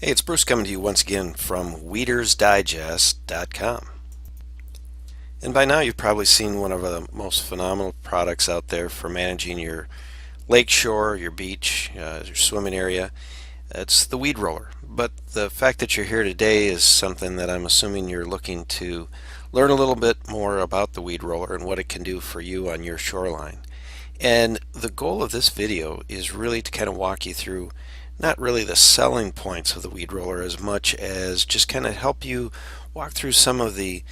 Hey, it's Bruce coming to you once again from weedersdigest.com. And by now you've probably seen one of the most phenomenal products out there for managing your lakeshore, your beach, your swimming area. It's the WeedRoller. But the fact that you're here today is something that I'm assuming you're looking to learn a little bit more about the WeedRoller and what it can do for you on your shoreline. And the goal of this video is really to kind of walk you through not really the selling points of the WeedRoller as much as just kind of help you walk through some of the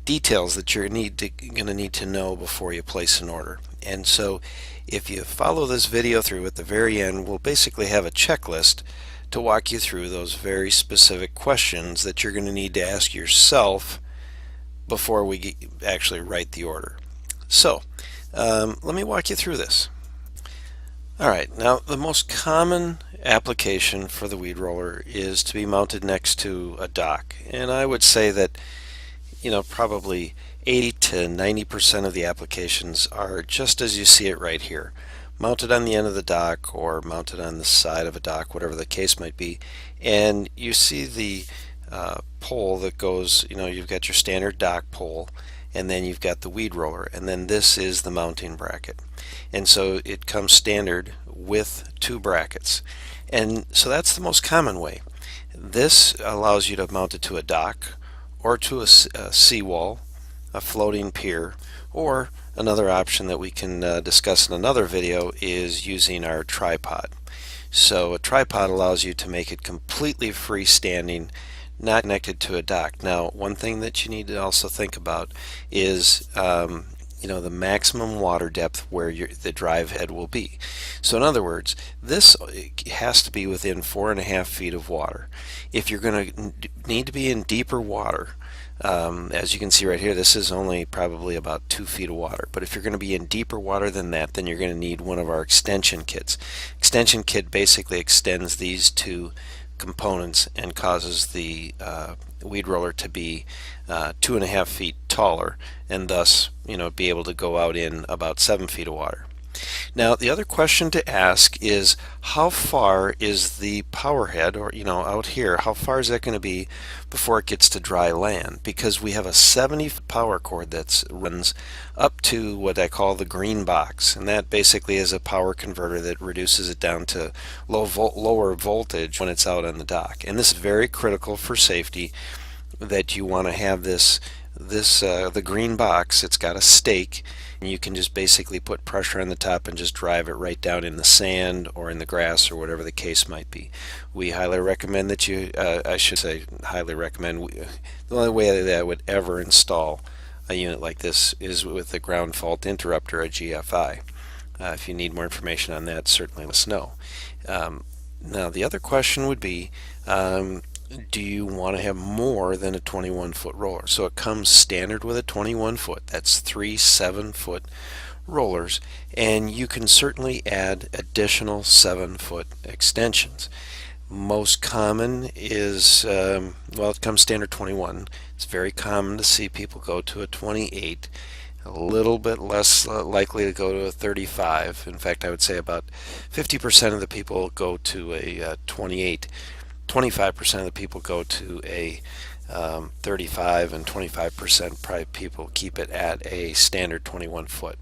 details that you're going to need to know before you place an order. And so if you follow this video through at the very end, we'll basically have a checklist to walk you through those very specific questions that you're going to need to ask yourself before we actually write the order. So let me walk you through this. Alright, now the most common application for the WeedRoller is to be mounted next to a dock. And I would say that, probably 80 to 90% of the applications are just as you see it right here. Mounted on the end of the dock or mounted on the side of a dock, whatever the case might be. And you see the pole that goes, you've got your standard dock pole, and then you've got the WeedRoller, and then this is the mounting bracket. And so it comes standard with two brackets. And so that's the most common way. This allows you to mount it to a dock or to a seawall, a floating pier, or another option that we can discuss in another video is using our tripod. So a tripod allows you to make it completely freestanding, not connected to a dock. Now, one thing that you need to also think about is the maximum water depth where the drive head will be. So in other words, this has to be within 4.5 feet of water. If you're going to need to be in deeper water, as you can see right here, this is only probably about 2 feet of water. But if you're going to be in deeper water than that, then you're going to need one of our extension kits. Extension kit basically extends these two components and causes the WeedRoller to be 2.5 feet taller, and thus be able to go out in about 7 feet of water. Now the other question to ask is, how far is the power head, or out here, how far is that going to be before it gets to dry land? Because we have a 70-foot power cord that runs up to what I call the green box, and that basically is a power converter that reduces it down to lower voltage when it's out on the dock. And this is very critical for safety, that you want to have the green box. It's got a stake, and you can just basically put pressure on the top and just drive it right down in the sand or in the grass or whatever the case might be. We highly recommend that you, I should say highly recommend, the only way that I would ever install a unit like this is with the ground fault interrupter, a GFI. If you need more information on that, certainly let us know. Now the other question would be, do you want to have more than a 21-foot roller? So it comes standard with a 21-foot. That's 3 7-foot rollers, and you can certainly add additional 7-foot extensions. Most common is, it comes standard 21. It's very common to see people go to a 28. A little bit less likely to go to a 35. In fact, I would say about 50% of the people go to a 28. 25% of the people go to a 35, and 25% probably people keep it at a standard 21 foot.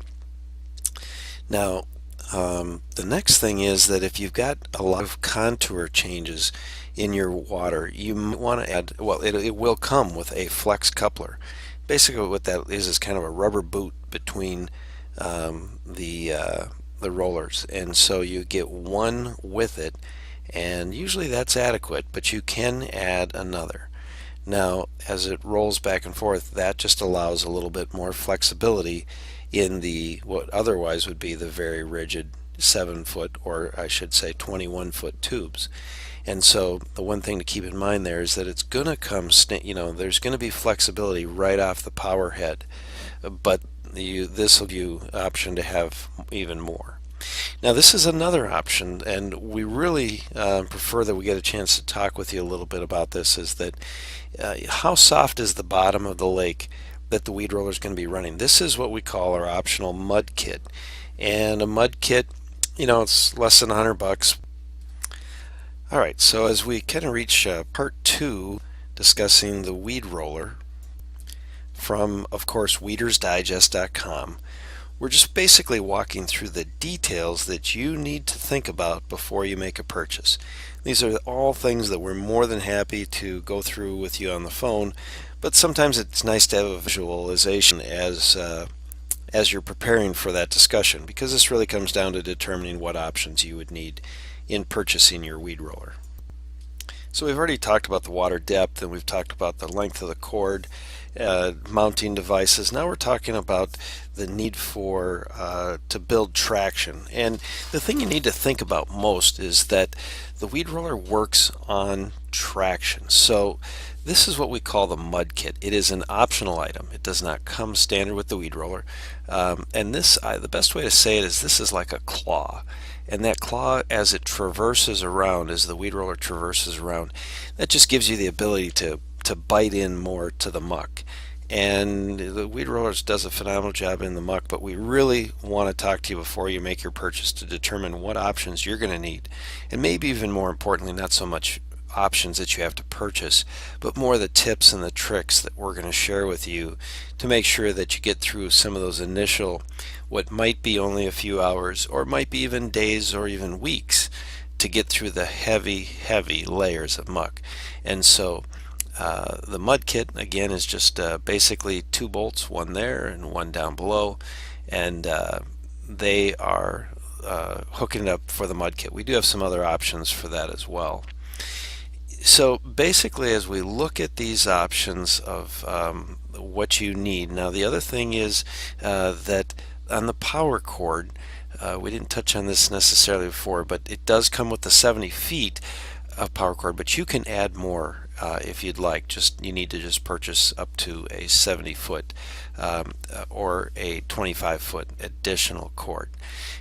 Now, the next thing is that if you've got a lot of contour changes in your water, you want to add, it will come with a flex coupler. Basically what that is kind of a rubber boot between the rollers, and so you get one with it, and usually that's adequate, but you can add another. Now, as it rolls back and forth, that just allows a little bit more flexibility in the what otherwise would be the very rigid 7-foot, or I should say 21-foot tubes. And so the one thing to keep in mind there is that it's going to come, there's going to be flexibility right off the power head, but this will give you option to have even more. Now this is another option, and we really prefer that we get a chance to talk with you a little bit about this, is that how soft is the bottom of the lake that the WeedRoller is going to be running. This is what we call our optional mud kit, and a mud kit, it's less than $100. All right, so as we kind of reach part two, discussing the weed roller from, of course, weedersdigest.com, we're just basically walking through the details that you need to think about before you make a purchase. These are all things that we're more than happy to go through with you on the phone, but sometimes it's nice to have a visualization as you're preparing for that discussion, because this really comes down to determining what options you would need in purchasing your weed roller. So we've already talked about the water depth, and we've talked about the length of the cord, mounting devices. Now we're talking about the need for to build traction. And the thing you need to think about most is that the weed roller works on traction. So this is what we call the mud kit. It is an optional item. It does not come standard with the weed roller. And this, the best way to say it is, this is like a claw. And that claw, as it traverses around, as the weed roller traverses around, that just gives you the ability to bite in more to the muck. And the weed rollers does a phenomenal job in the muck, but we really want to talk to you before you make your purchase to determine what options you're going to need. And maybe even more importantly, not so much options that you have to purchase, but more the tips and the tricks that we're going to share with you to make sure that you get through some of those initial, what might be only a few hours, or might be even days or even weeks, to get through the heavy layers of muck. And so the mud kit, again, is just basically two bolts, one there and one down below, and they are hooking it up for the mud kit. We do have some other options for that as well. So basically, as we look at these options of what you need, now the other thing is that on the power cord, we didn't touch on this necessarily before, but it does come with the 70 feet of power cord, but you can add more if you'd like. You need to just purchase up to a 70-foot or a 25-foot additional cord.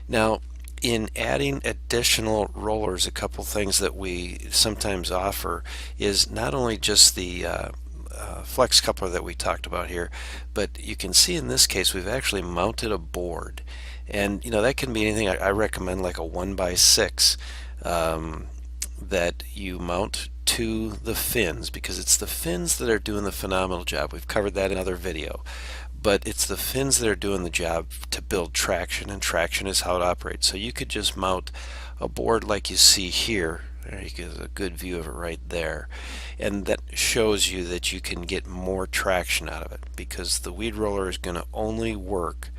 Now, in adding additional rollers, a couple things that we sometimes offer is not only just the flex coupler that we talked about here, but you can see in this case we've actually mounted a board, and that can be anything. I recommend like a 1x6 that you mount to the fins, because it's the fins that are doing the phenomenal job. We've covered that in another video. But it's the fins that are doing the job to build traction, and traction is how it operates. So you could just mount a board like you see here. There you get a good view of it right there. And that shows you that you can get more traction out of it, because the weed roller is going to only work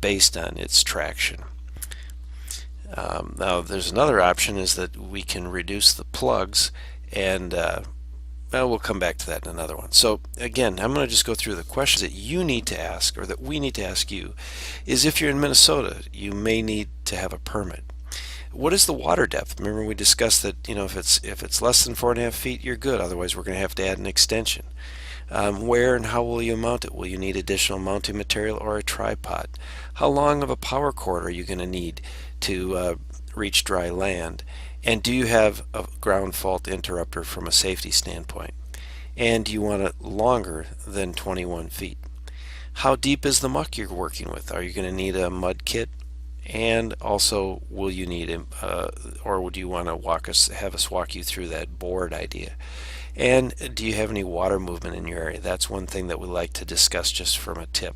based on its traction. Now there's another option, is that we can reduce the plugs, and well, we'll come back to that in another one. So again, I'm going to just go through the questions that you need to ask, or that we need to ask you. Is if you're in Minnesota, you may need to have a permit. What is the water depth? Remember, we discussed that if it's less than 4.5 feet, you're good. Otherwise, we're going to have to add an extension. Where and how will you mount it? Will you need additional mounting material or a tripod? How long of a power cord are you going to need to reach dry land? And do you have a ground fault interrupter from a safety standpoint? And do you want it longer than 21 feet? How deep is the muck you're working with? Are you going to need a mud kit? And also, will you need or would you want to have us walk you through that board idea? And do you have any water movement in your area? That's one thing that we like to discuss just from a tip.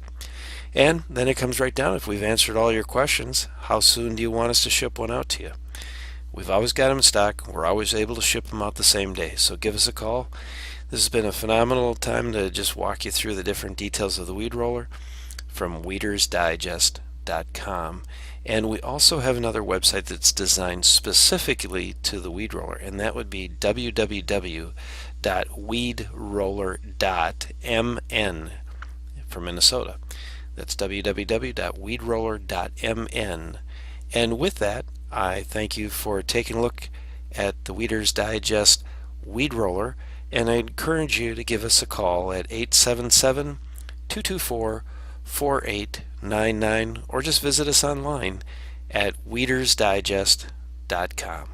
And then it comes right down, if we've answered all your questions, how soon do you want us to ship one out to you? We've always got them in stock. We're always able to ship them out the same day. So give us a call. This has been a phenomenal time to just walk you through the different details of the weed roller from WeedersDigest.com. And we also have another website that's designed specifically to the weed roller, and that would be www.weedroller.mn for Minnesota. That's www.weedroller.mn. And with that, I thank you for taking a look at the Weeder's Digest Weed Roller, and I encourage you to give us a call at 877-224-4899, or just visit us online at weedersdigest.com.